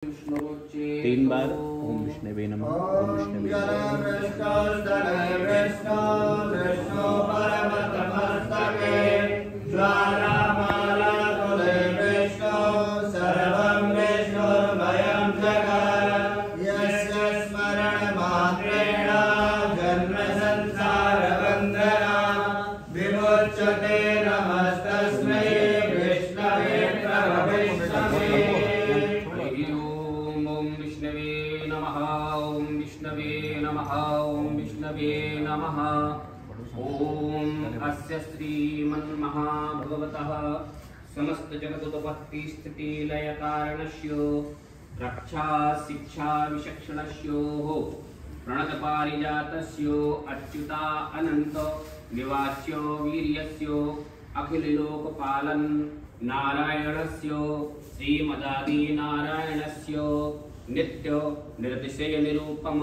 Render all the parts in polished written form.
तीन बार ओम विष्णवे नमः, ओम विष्णवे अस्य श्रीमन्महाभगवतः समस्त जगदुत्पत्ति स्थिति लय कारणस्य रक्षा शिक्षा विचक्षणस्य प्रणत पारिजातस्य अच्युता अनंत निवास्य वीर्यस्य अखिल लोकपालन नारायणस्य श्रीमदादि नारायणस्य नित्य निर्दिशय निरूपम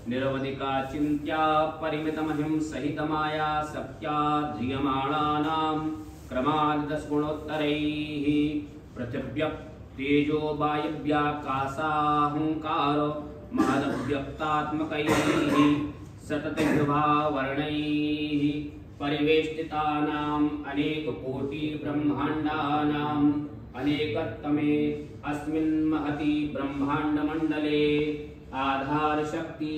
निरवधिका चिंत्या परिमितमहिं सहितमाया सत्या ध्रियमाणानां क्रमादशगुणोत्तरैः पृथिव्य तेजो वायव्याकाशाहंकार महदव्यक्तात्मकैः सततविभावर्णैः परिवेष्टितानाम् अनेककोटि ब्रह्माण्डानाम् अनेकतमे अस्मिन् महति ब्रह्माण्डमण्डले आधार शक्ति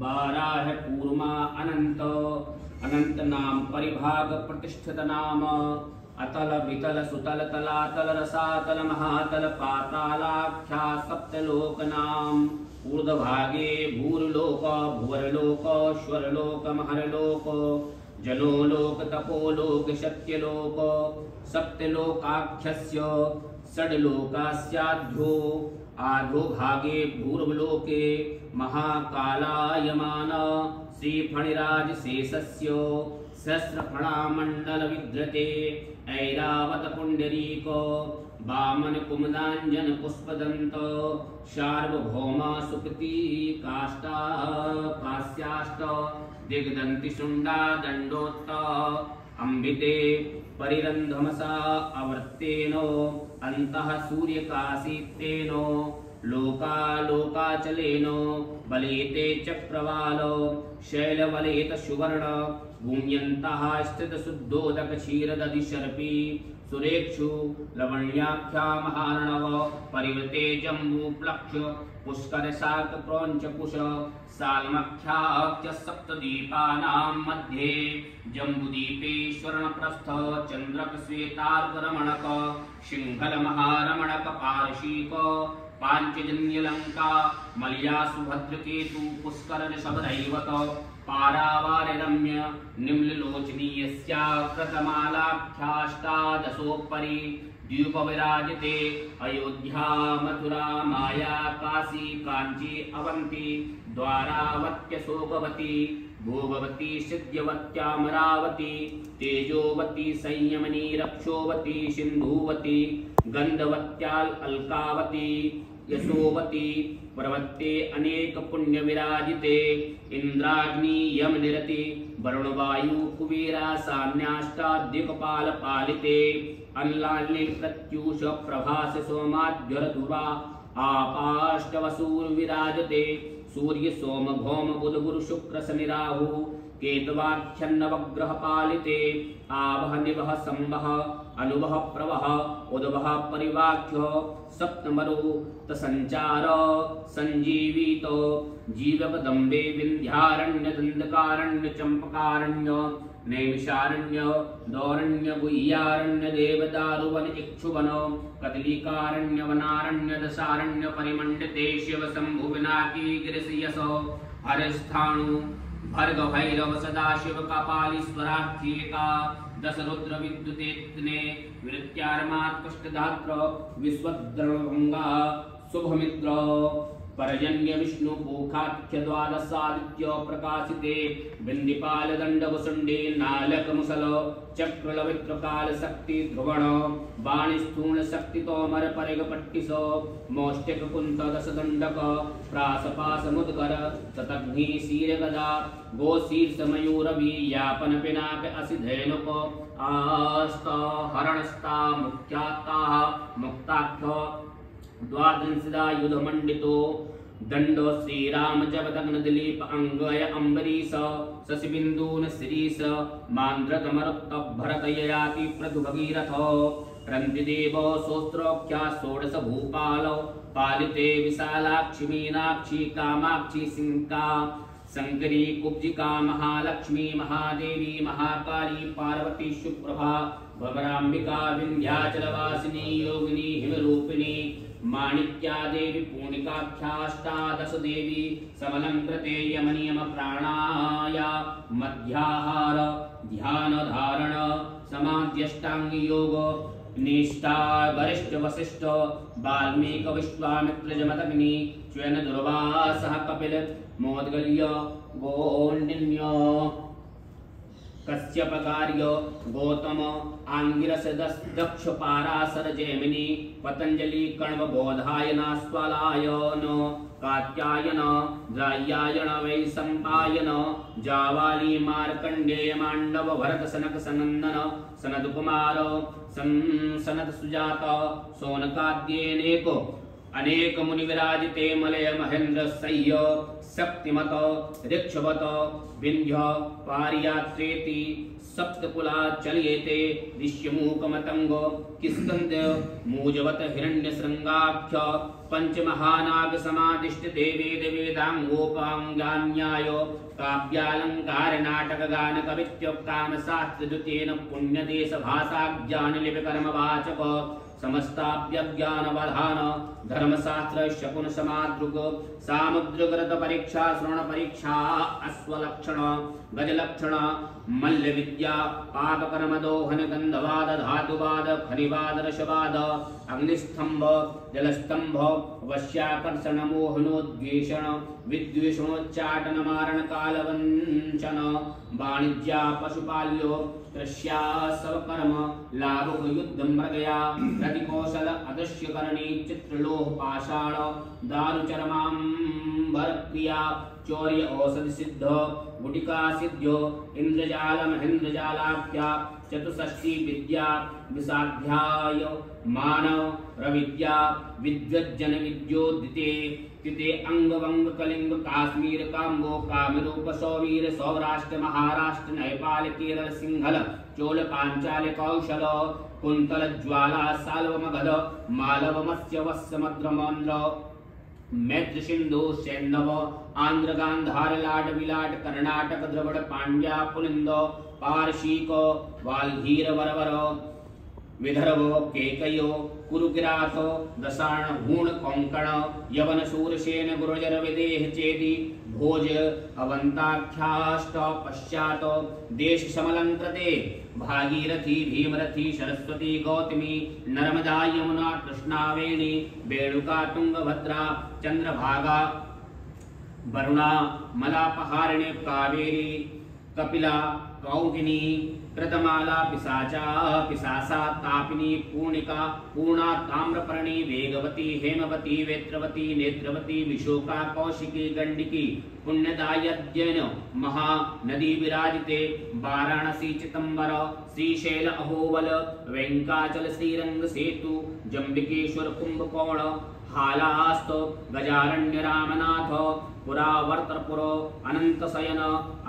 बाराह कूर्मा अनंत अनंत नाम परिभाग प्रतिष्ठित नाम अतल वितल सुतल तलातल रसातल महातल पातालाख्या सप्तलोक नाम ऊर्ध्वभागे भूर्लोक भुवरलोक श्वरलोक महरलोक जनोलोक तपोलोक सत्यलोक सप्तलोकाख्यस्य षड्लोकास्याध्यो आधो भागे भूर्वलोके महाकालायमान श्री फणिराज शेषस्य सहस्रफणामण्डल विद्रते ऐरावत पुण्डरीको वामन कुमुदाञ्जन पुष्पदन्त सार्वभौम सुकृति काष्ठा कास्याष्ट दिग्दन्ति शुण्डा दण्डोत्त अंबिते परिरन्ध्रमसा अवर्तेन अंतः सूर्यकाशीतेन लोकालोकाचलेन बलेते चक्रवाल शैलवलेत सुवर्ण भूम्यन्तः स्थित शुद्धोदक क्षीरदधि सर्पी सुरेक्षु लवण्याख्या महार्णव परिवृते जम्बूप्लक्ष पुष्कर शाक प्रौंच कुश साल्मख्याख्य सप्तदीपानां मध्ये जम्बूदीपे स्वर्णप्रस्थ चन्द्रक श्वेतार्करमणक सिंहल महारमणक पारशीक पांचजन्यलंका मल्यासु भद्रकेतु पुष्कर ऋषभदैवत पारावाररम्य निम्नलोचनीयस्या कृतमालाख्याष्टादशोपरि द्वीप विराजते अयोध्या मथुरा माया काशी कांची अवंती द्वारावत्य शोकवती भोगवती सिद्ध्यवत्यामरावती तेजोवती संयमनी रक्षोवती सिंधुवती गंधवत्याल अलकावती यशोवती प्रवत्ते अनेक पुण्य विराजिते इंद्राग्नि यम निरति वरुण वायु कुबेरा सान्याष्टाद्यकपाल पालिते अल्लालिल प्रत्यूष प्रभास सोमाद्यरधुरा आपाष्टवसूर विराजते सूर्य सोम भौम बुध गुरु शुक्र शनि राहु केतवाख्यन्नवग्रह पालिते आवह निवह संवह अनुवह प्रवह उद्वह परिवाख्य सप्तमरो तसंचार संजीवितो जीवकदम्बे विंध्यारण्य दंडकारण्य चंपकारण्य नैमिषारण्य दौरण्य गुह्यारण्य देवदारुवन इक्षुवन कदलीकारण्य वनारण्य दशारण्य परिमंडिते शिव शंभु विनाकी गिरिशयस हरिस्थाणु भर्ग भैरव सदाशिव कपालीश्वराख्येका दश रुद्र विद्युतेत्ने विरत्यारमात् कष्टधात्र विश्वद्रवंगा शुभमित्र परजन्य विष्णु पोखाख्य द्वादशादित्य प्रकाशिते बिंदिपाल दंड वसुंडे नालक मुसल चक्रलवित्र काल शक्ति ध्रुवण वाणी स्थूल शक्ति तोमर परिग पट्टिस मौष्टिक कुंत दश दंडक प्रासपास मुदकर ततग्नि शीर गदा गो शीर्ष मयूरवी यापन पिनाक असिधेनुक आस्त हरणस्ता मुख्याता मुक्ताख्य द्वादंशिदायुधमण्डितो दंडो श्रीराम जपदग्न दिलीप अंगय अम्बरीश शशिबिन्दून शिरीष मान्द्रतमरुक्त भरत ययाति प्रधु भगीरथ रन्तिदेव सोस्त्रोख्या षोडश भूपाल पालिते विशालाक्षि मीनाक्षी कामाक्षी सिंका शंकरी कुब्जिका महालक्ष्मी महादेवी महाकाली पार्वती सुप्रभा भवराम्बिका विंध्याचलवासिनी योगिनी हिमरूपिणी माणिक्या देवी पूर्णिकाख्याष्टादश देवी समलंकृते यमनियम प्राणाया मध्याहार ध्यान धारण समाध्यष्टांग योग निष्ठा वरिष्ठ वशिष्ठ वाल्मीक विश्वामित्र जमदग्नि च्वेन दुर्वासः कपिल मोदगल्य गोंडिन्य कश्यपकार्य गौतम आंगिरस दक्ष पाराशर जैमिनी पतंजलि कण्व बोधायनास्वलायन कात्यायन द्रायायण वैशंपायन जावाली मार्कंडेय मांडव भरत सनक सनंदन सनद कुमार सनद सुजात सोनकाद्येनेको अनेक मुनि विराजिते मलय महेंद्र सह्य शक्तिमत ऋक्षवत विंध्य पारियात्रेति सप्तकुला चलियेते ऋष्यमूकमतंग किस्कंद मूजवत हिरण्य श्रृंगाख्य पंचमहानाग समादिष्टते वेद वेदांगोपांगान्याय काव्यालंकार नाटक गान कवित्य काम शास्त्र द्युतेन पुण्यदेश भाषा ज्ञान लिपि कर्म वाचक समस्ताभ्यज्ञानवधान धर्मशास्त्र शकुन समाद्रुग सामुद्रगृत परीक्षा श्रवण परीक्षा अश्वलक्षण गजलक्षण मल्ल विद्या पापकर्म दोहन गंधवाद धातुवाद खनिवाद रसवाद अग्निस्तंभ जलस्तंभ वश्याकर्षण मोहनोद्वेषण विद्वेषणोच्चाटन मारण कालवंचन वाणिज्या पशुपाल्यो कृष्या सबकर्म लाभुक युद्ध मृगया प्रतिकौशल अदृश्यकरणी चित्रलोह पाषाण दारुचरमांबर क्रिया चौर्य औषधि सिद्ध गुटिका सिद्ध्यो इंद्रजाल महेंद्रजालाख्या चतुष्षष्टि विद्या विसाध्याय मानव प्रविद्या विद्वज्जन विद्योदिते तिते अंग वंग कलिंग काश्मीर काम्बो कामरूप सौवीर सौराष्ट्र महाराष्ट्र नेपाल केरल सिंहल चोल पांचाल कौशल कुंतल ज्वाला साल्व मगध मालव मत्स्य वत्स मद्रमंद्र मैत्र सिंधु सैंधव आंध्र गांधार लाट विलाट कर्नाटक द्रविड़ पांड्या पुलिंद पारशीक वाल्धीर वरवर विदर्भ केकयो कुरुकिरात दशाण हूण कोंकण यवन शूरसेन गुर्जर विदेह चेदि भोज अवंताख्याष्ट पश्चात देश समलंकृते भागीरथी भीमरथी सरस्वती गौतमी नर्मदा यमुना कृष्णावेणी बेणुका तुंगभद्रा चंद्रभागा वरुणा मलापहारिणी कावेरी कपिला कौगिनी कृतमाला पिशाचा पिशासा तापिनी पूर्णिका पूर्णा ताम्रपर्णी वेगवती हेमवती वेत्रवती नेत्रवती विशोका कौशिकी गंडिकी पुण्यदायद्यन महा नदी विराजिते वाराणसी चितंबर श्रीशैल अहोबल वेंकाचल श्रीरंग सेतु जम्बिकेश्वर कुंभकोण हालास्त गजारण्य रामनाथ पुरावर्तपुर अनंत शयन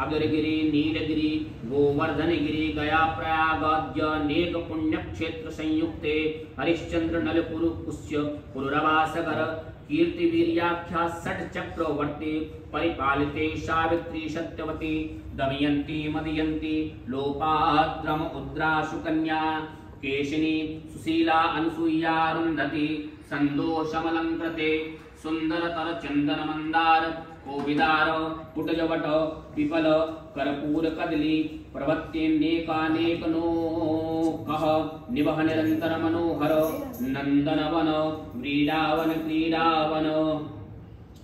अगिरगिरी नीलगिरी गोवर्धनगिरी गया प्रयागाद्य अनेक पुण्य क्षेत्र संयुक्ते हरिश्चंद्र नलपुर कुस्य पुरवासगर कीर्तिवीर्याख्या षट चक्रवर्ती परिपालिते सावित्री सत्यवती दमयंती मदयंती लोपाद्रम उद्रा सुकन्या केशिनी सुशीला अनुसूया रुंधति संदोषमलंकृते सुंदरतर चंदन मंदार कोविदार कुटजवट पिपल कर्पूर कदली प्रवृत्तिनेकानेक नोकः निवह निरंतर मनोहर नंदनवन व्रीडावन क्रीडावन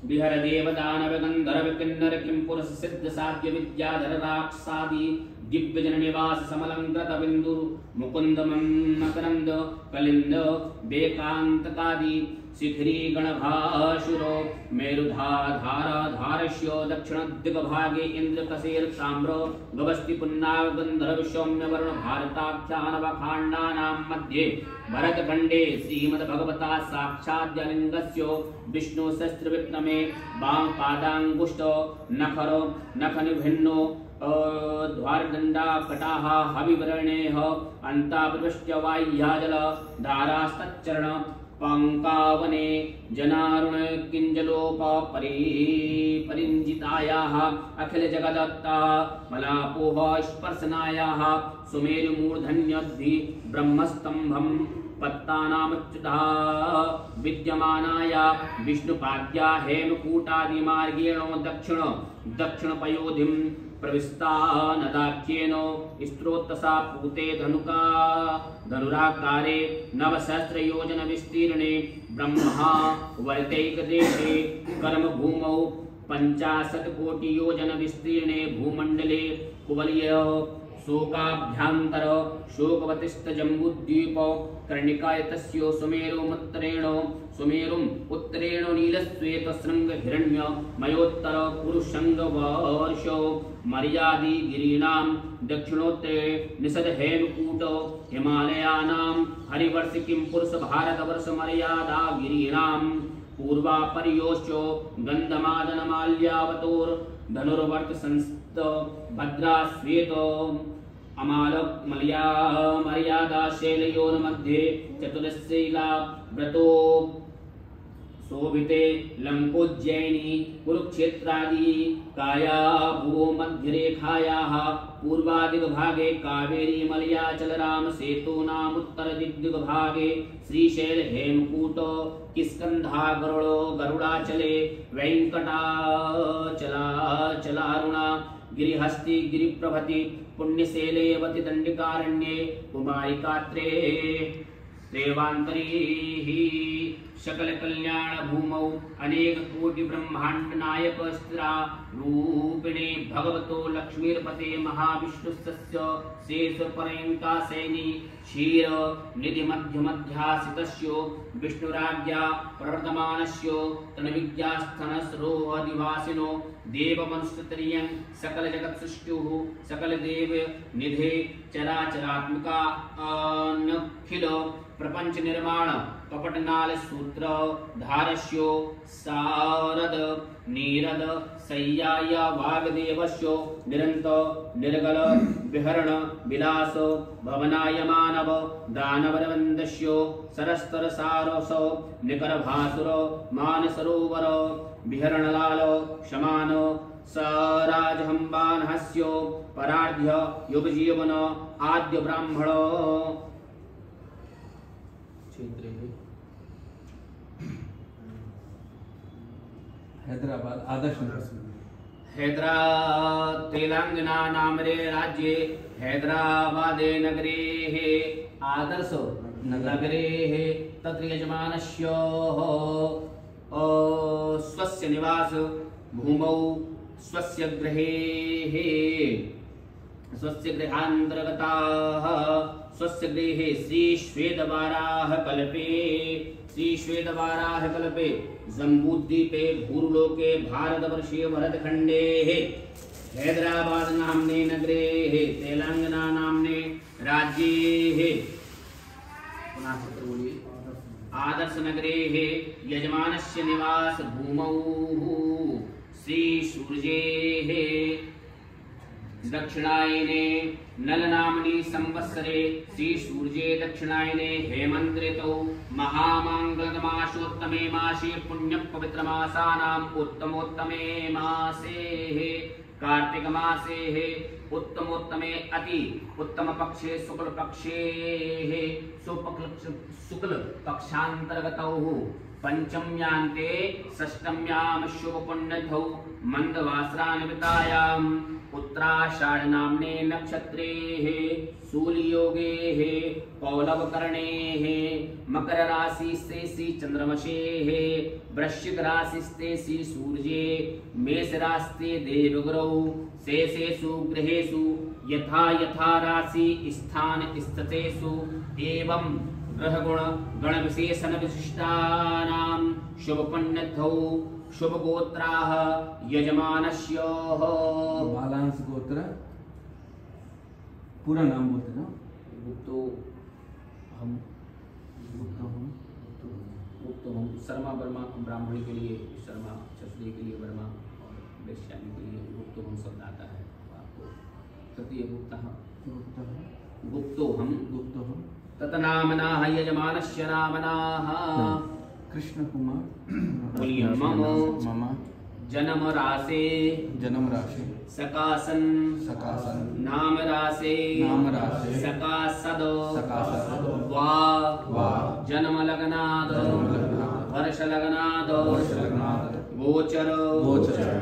विहर देव दानव गंधर्व किन्नर किंपुरुष सिद्ध साध्य विद्याधर राक्षसादि दिव्य जन निवास समलंकृत बिंदु मुकुंद मकरंद कलिंद बेकांतकादि शिखरी गणभासुरो मेरुधाधारधारश्यो दक्षिण दिग्भागे इंद्रकसेर ताम्रो गवस्ति पुन्नाग गंधर्व सौम्य वर्ण भारताख्यान वखांडानां मध्ये भरतखंडे श्रीमद्भगवता साक्षाद्यलिंगस्यो विष्णु शस्त्र विक्रमे वाम पादांगुष्ठो नखरो नखनिभिन्नो द्वारदंडा कटाह हविवर्णेह अंतापृष्टवाह्याजल धारास्तच्चरण पंकावने जनारुण किंजलोप परिंजितायाः अखिल जगदत्ता मलापोह स्पर्शनायाः सुमेरु मूर्धन्यद्धि ब्रह्मस्तंभं पत्तानामच्युतः विद्यमानाया विष्णुपाद्या हेमकूटादिमार्गेण दक्षिण पयोधिं प्रविष्टा नदाख्येन स्त्रोतसा पूते धनुराकारे नवसहस्रयोजन विस्तीर्णे ब्रह्मा वर्तैकदेशे कर्मभूमौ 50 कोटि योजन विस्तीर्णे भूमंडले कुवलय शोकाभ्यांतर शोकवतिस्थ जम्बूद्वीप कर्णिकायतस्यो सुमेरुम उत्तरेण नीलश्वेत शृंग हिरण्य मयोत्तर पुरुषंग वर्षो मर्यादि गिरीणां दक्षिणोत्तरे निषद हेमकूट हिमालयानां हरिवर्ष किं पुरुष भारतवर्ष मर्यादा गिरीणां पूर्वापर्योश्चो गंधमादनमाल्यावतोर धनुर्वर्त संस्त भद्रा श्वेत अमालक मर्यादा शैलयोर्मध्ये चतुरस्यैला व्रतो शोभिते लंकोज्जयिनी कुरुक्षेत्रादि काया भूमो मध्यरेखायाः पूर्वादिग्भागे कावेरी मलयाचलराम सेतूनामुत्तरदिग्भागे श्रीशैल हेमकूट किष्कंधा गरुड़ो गरुड़ाचले वेंकटाचलारुणा गिरिहस्ती गिरिप्रभति पुण्यशैलेवति दंडिकारण्ये कुमारिकात्रे देवांतरी सकल कल्याण भूमौ अनेक कोटि ब्रह्मांड नायक स्त्रा रूपिणे भगवतो लक्ष्मीर्पते महाविष्णुस्य शेष पर्यंका सैनी क्षीर निधि मध्य मध्यासितस्यो विष्णुराज्ञा प्रवर्तमानस्यो तन्विज्ञास्थन सरोहदिवासिनो देववंशतरियं सकल जगत सृष्टुः सकल देव निधे चराचरात्मिका अनखिल प्रपंच निर्माण कपटनाल सूत्र धारस्यो सारद नीरद सय्याय वागदेवस्यो निरंत निर्गल विहरण विलास भवनाय मानव दानवरवंदस्यो सरस्तर सारसो निकर भासुर मानसरोवर विहरणलाल शमान सराजहंबानहस्यो परार्ध्य युगजीवन आद्य ब्राह्मण हैदराबाद आदर्श तेलंगाना नामरे राज्ये हैदराबादे नगरे आदर्श नगरे तत्र यजमानस्य स्वस्य निवास भूमौ स्वस्य गृहे स्वस्य गृहान्तर्गताः स्वस्य गृहे श्री श्वेतवाराह कल्पे जम्बूद्वीपे भूर्लोके भारतवर्षे भरतखंडे हैदराबाद नाम्ने नगरे तेलंगाना नाम्ने राज्ये आदर्श नगरे यजमानस्य निवास भूमौ श्री सूर्ये दक्षिणायने नलनामनि संवत्सरे श्री सूर्ये दक्षिणायने हेमंत ऋतौ महामांगल्यमासोत्तमे मासे पुण्य पवित्र मासानाम् उत्तमोत्तमे मासे कार्तिक मासे उत्तमोत्तमे अति उत्तम पक्षे शुक्ल पक्षे शुक्ल पक्षांतर्गतौ पंचम्यांते षष्टम्यां शुभ पुण्यथौ मंदवासरान्वितायाम् उत्तराषाढ़ नाम्ने नक्षत्रे सूर्ययोगे पौलवकर्णे मकर राशि से श्री चंद्रमसे वृश्चिक राशि से श्री सूर्ये मेष राशि देवगुरौ शेषेषु गृहेषु यथा यथा राशि स्थान स्थितेषु एवं ग्रहगुण गण विशेषण विशिष्टानां शुभ पुण्यधौ शुभ गोत्राः यजमानस्य। बालांश गोत्र पूरा नाम बोलते ना। गुप्तो हम शर्मा वर्मा ब्राह्मणी के लिए शर्मा, क्षत्रिय के लिए वर्मा और वैश्यानी के लिए गुप्तो हम शब्द आता है। आपको तृतीय गुप्तो हम ततनामनाः यजमानस्य नामनाः। कृष्ण कुमार मम जन्म राशि सकासन नाम राशि सकासद वा जन्म लग्नाद वर्ष लग्नाद गोचर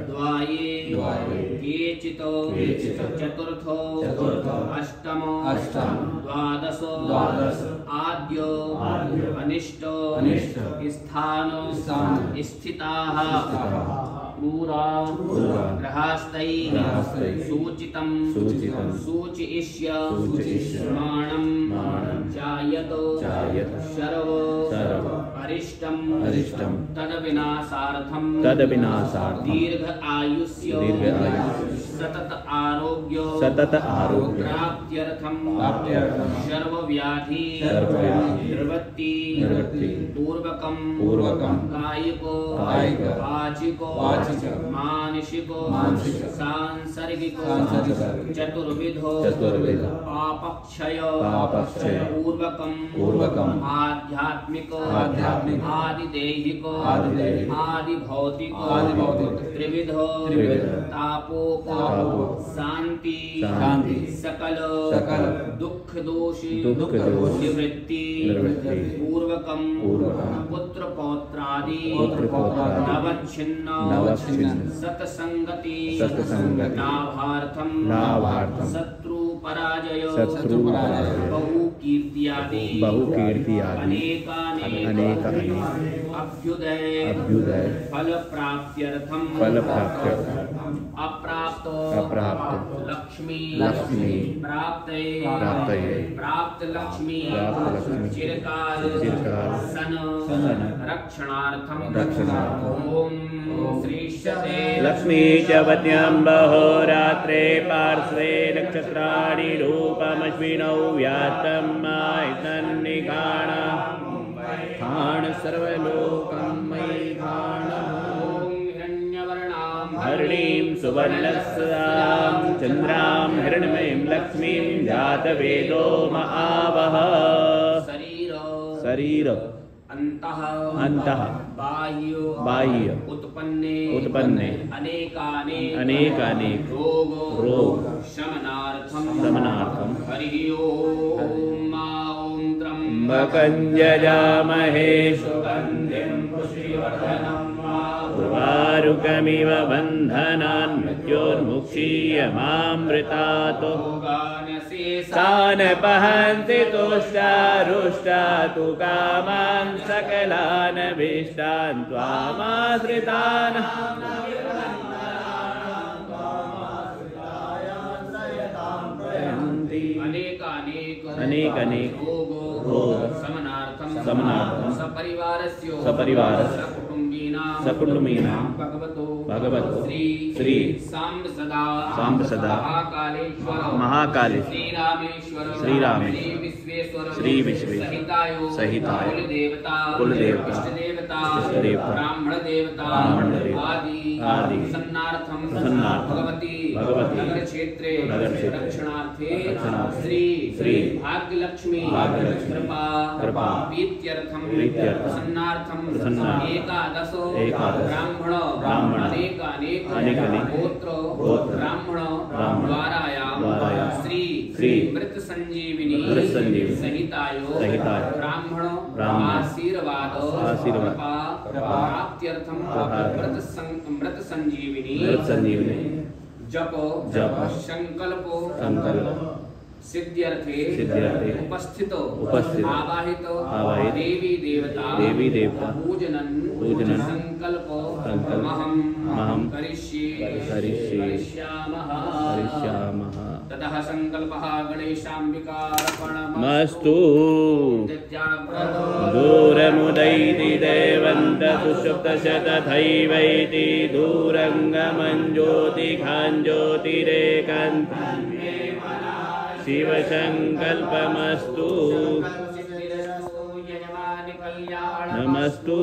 द्वाये केचित् चतुर्थ अष्टम द्वादश आद्य अनिष्ट स्थान स्थिताः पूरा ग्रहास्तैः सूचितं सूचयिष्यमाणं जायत शर्व अरिष्टं तद्विनाशार्थं दीर्घ आयुष्य सतत आरोग्य प्राप्त्यर्थं सर्वव्याधि निवृत्ति पूर्वकं कायिको वाचिको मानसिको सांसर्गिको चतुर्विधो पापक्षय पूर्वकं आध्यात्मिको आदिदेहिको आदिभौतिको त्रिविधो तापोको शांति सकल दुख दोषी निवृत्ति पूर्वकं पुत्र पौत्रादि नवच्छिन्न सतसंगति लाभार्थं शत्रु पराजय बहुकीर्त्यादि अनेकानि अभ्युदय फल प्राप्त्यर्थं अप्राप्त लक्ष्मी प्राप्त लक्ष्मी चिरकाल सन रक्षणार्थं ओम श्रीशते लक्ष्मी च वद्यम्बहोरात्रे पार्श्वे नक्षत्राणि रूपमश्विनौ व्यात्तं मायतन्निखाण सर्वलोकं मयि खाण। हरिणीं सुवर्णस्यां चन्द्रां हिरण्मयीं लक्ष्मीं जातवेदो महावः। शरीर अंतः बाह्य उत्पन्ने अनेकानेक रोग शमनार्थं हरि ओम त्र्यंबकं यजामहे सुगन्धिं पुष्टिवर्धनं उर्वारुकमिव बन्धनान् मृत्योर्मुक्षीयमामृतात् सानपहन्ति तुष्टारुष्टातु कामान् सकलान् भीष्टान् त्वामाश्रितान् अनेक समनार्थं सपरिवारस्य सकुटुम्बीनां भगवतो श्री सांब सदा महाकालेश्वर श्रीरामेश्वर श्री विश्वेश्वर सहिताय कुलदेवता ब्राह्मण देवता आदि प्रसन्नार्थं भगवती नगर क्षेत्रे रक्षणार्थे श्री भाग्यलक्ष्मी कृपा प्रीत्यर्थं प्रसन्नार्थं एकादश ब्राह्मण अनेक गोत्र ब्राह्मण द्वारायां श्री मृत संजीविनी सहितायो ब्राह्मण आशीर्वाद प्राप्त्यर्थं मृत संजीविनी जप संकल्प सिद्ध्यर्थे उपस्थित आवाहित देवी देवता पूजनन संकल्प महम करिष्यामः। कृतः संकल्पः गणेशाम्बिकार्पणमस्तु। दूरमुदैति देवन्तसुषुप्तश तथैवैति दूरङ्गमञ्ज्योतिखाञ्ज्योतिरेकान्तं शिवसङ्कल्पमस्तु। नमस्तु